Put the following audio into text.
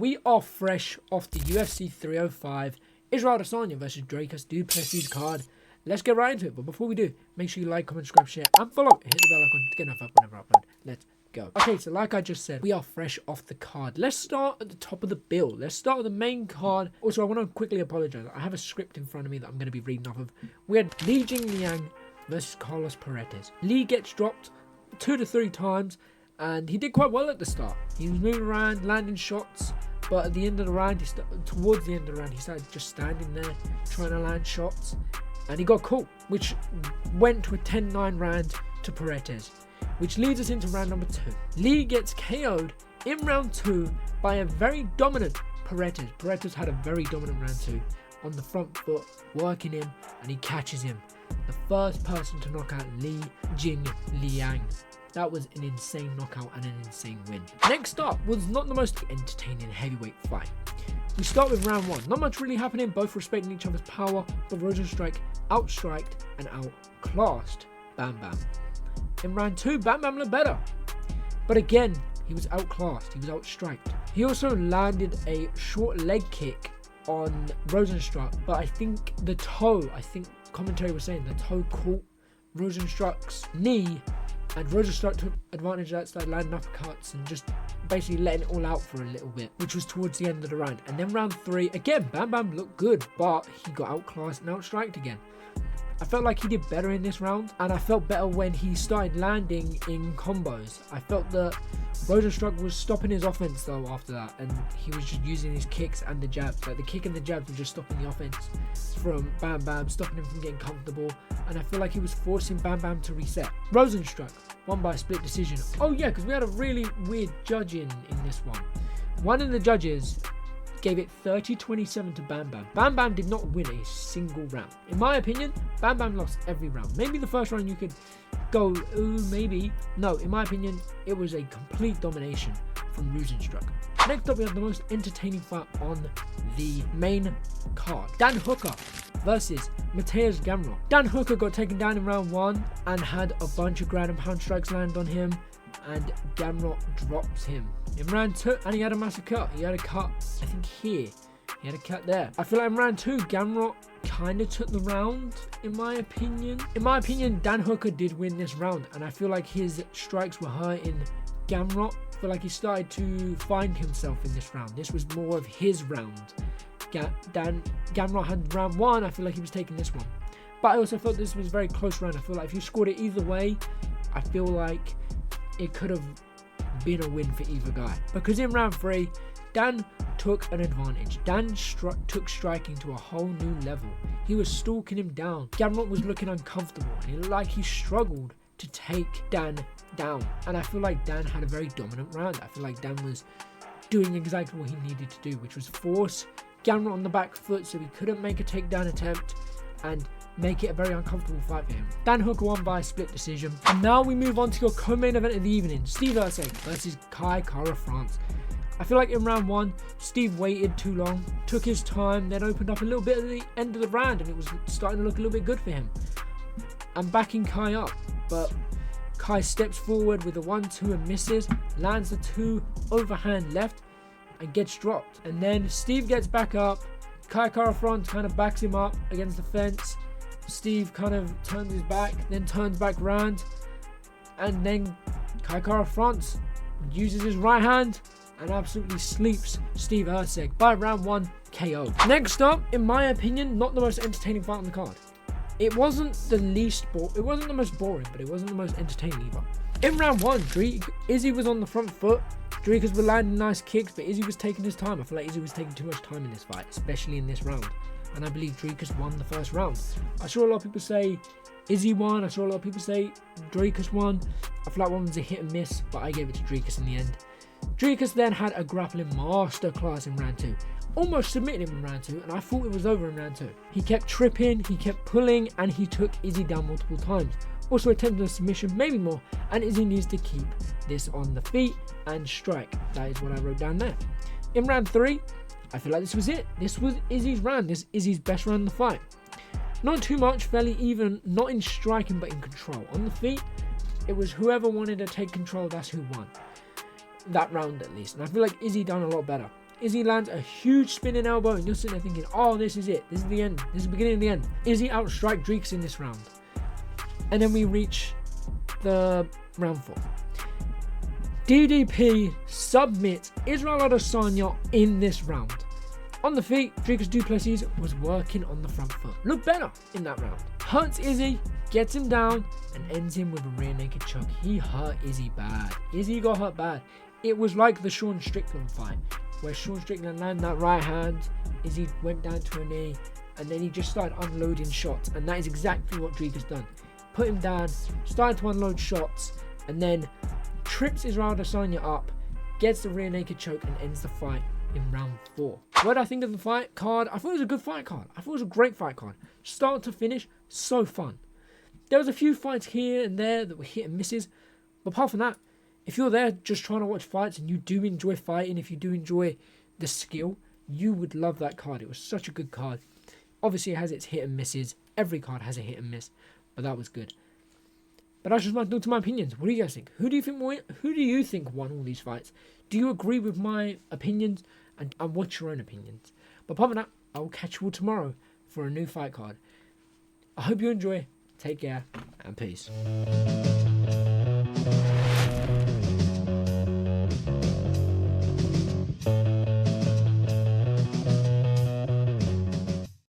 We are fresh off the UFC 305 Israel Adesanya versus DRICUS du Plessis card. Let's get right into it. But before we do, make sure you like, comment, subscribe, share, and follow. Hit the bell icon to get notified whenever I upload. Let's go. Okay, so like I just said, we are fresh off the card. Let's start at the top of the bill. Let's start with the main card. Also, I want to quickly apologize. I have a script in front of me that I'm going to be reading off of. We had JINGLIANG versus Carlos PRATES. Lee gets dropped 2 to 3 times, and he did quite well at the start. He was moving around, landing shots, but at the end of the round, towards the end of the round, he started just standing there, trying to land shots, and he got caught, which went to a 10-9 round to PRATES, which leads us into round number 2. Lee gets KO'd in round 2 by a very dominant PRATES. PRATES had a very dominant round 2 on the front foot, working him, and he catches him. The first person to knock out Lee JINGLIANG. That was an insane knockout and an insane win. Next up was not the most entertaining heavyweight fight. We start with round 1. Not much really happening, both respecting each other's power, but Rozenstruik outstriked and outclassed Bam Bam. In round 2, Bam Bam looked better, but again, he was outclassed, he was outstriked. He also landed a short leg kick on Rozenstruik, but I think the toe, commentary was saying the toe caught Rozenstruik's knee, and Rozenstruik took advantage of that, started landing uppercuts and just basically letting it all out for a little bit, which was towards the end of the round. And then round 3, again, Bam Bam looked good, but he got outclassed and outstriked again. I felt like he did better in this round, and I felt better when he started landing in combos. I felt that Rozenstruik was stopping his offense though after that, and he was just using his kicks and the jabs. Like the kick and the jabs were just stopping the offense from Bam Bam, stopping him from getting comfortable, and I feel like he was forcing Bam Bam to reset. Rozenstruik won by a split decision. Oh yeah, because we had a really weird judging in this one. One of the judges gave it 30-27 to Bam Bam. Bam Bam did not win a single round. In my opinion, Bam Bam lost every round. Maybe the first round you could go, ooh, maybe. No, in my opinion, it was a complete domination from Rozenstruik. Next up, we have the most entertaining fight on the main card. Dan Hooker versus MATEUSZ GAMROT. Dan Hooker got taken down in round 1 and had a bunch of ground and pound strikes land on him, and Gamrot drops him. In round 2, and he had a massive cut. He had a cut, I think here. He had a cut there. I feel like in round 2, Gamrot kind of took the round, in my opinion. In my opinion, Dan Hooker did win this round, and I feel like his strikes were hurting Gamrot. I feel like he started to find himself in this round. This was more of his round. Gamrot had round 1, I feel like he was taking this one. But I also felt this was a very close round. I feel like if you scored it either way, I feel like it could have been a win for either guy. Because in round 3, Dan took an advantage. Dan took striking to a whole new level. He was stalking him down. Gamrot was looking uncomfortable, and it looked like he struggled to take Dan down. And I feel like Dan had a very dominant round. I feel like Dan was doing exactly what he needed to do, which was force Gamrot on the back foot so he couldn't make a takedown attempt and make it a very uncomfortable fight for him. Dan Hooker won by a split decision. And now we move on to your co-main event of the evening, Steve ERCEG versus Kai Kara-France. I feel like in round 1, Steve waited too long, took his time, then opened up a little bit at the end of the round, and it was starting to look a little bit good for him. I'm backing Kai up, but Kai steps forward with a 1-2 and misses, lands the 2 overhand left, and gets dropped. And then Steve gets back up, Kai Kara-France kind of backs him up against the fence. Steve kind of turns his back, then turns back round, and then Kai Kara-France uses his right hand and absolutely sleeps Steve ERCEG by round 1 KO. Next up, in my opinion, not the most entertaining fight on the card. It wasn't the most boring, but it wasn't the most entertaining either. In round 1, Izzy was on the front foot. DRICUS were landing nice kicks, but Izzy was taking his time. I feel like Izzy was taking too much time in this fight, especially in this round. And I believe DRICUS won the first round. I saw a lot of people say Izzy won. I saw a lot of people say DRICUS won. I feel like one was a hit and miss, but I gave it to DRICUS in the end. DRICUS then had a grappling masterclass in round 2. Almost submitted him in round 2, and I thought it was over in round 2. He kept tripping, he kept pulling, and he took Izzy down multiple times. Also attempted a submission, maybe more, and Izzy needs to keep this on the feet and strike. That is what I wrote down there. In round 3, I feel like this was it. This was Izzy's round. This is Izzy's best round in the fight. Not too much, fairly even, not in striking but in control. On the feet, it was whoever wanted to take control, that's who won. That round at least. And I feel like Izzy done a lot better. Izzy lands a huge spinning elbow, and you're sitting there thinking, oh, this is it. This is the end. This is the beginning of the end. Izzy outstrike DRICUS in this round. And then we reach the round 4. DDP submits Israel Adesanya in this round. On the feet, DRICUS du Plessis was working on the front foot. Looked better in that round. Hurts Izzy, gets him down, and ends him with a rear naked choke. He hurt Izzy bad. Izzy got hurt bad. It was like the Sean Strickland fight, where Sean Strickland landed that right hand, Izzy went down to a knee, and then he just started unloading shots. And that is exactly what DRICUS done. Put him down, started to unload shots, and then trips Israel Adesanya up, gets the rear naked choke, and ends the fight in round 4. What did I think of the fight card? I thought it was a good fight card. I thought it was a great fight card. Start to finish, so fun. There was a few fights here and there that were hit and misses, but apart from that, if you're there just trying to watch fights and you do enjoy fighting, if you do enjoy the skill, you would love that card. It was such a good card. Obviously, it has its hit and misses. Every card has a hit and miss, but that was good. But that's just my opinions. What do you guys think? Who do you think won all these fights? Do you agree with my opinions? And what's your own opinions? But apart from that, I will catch you all tomorrow for a new fight card. I hope you enjoy. Take care and peace.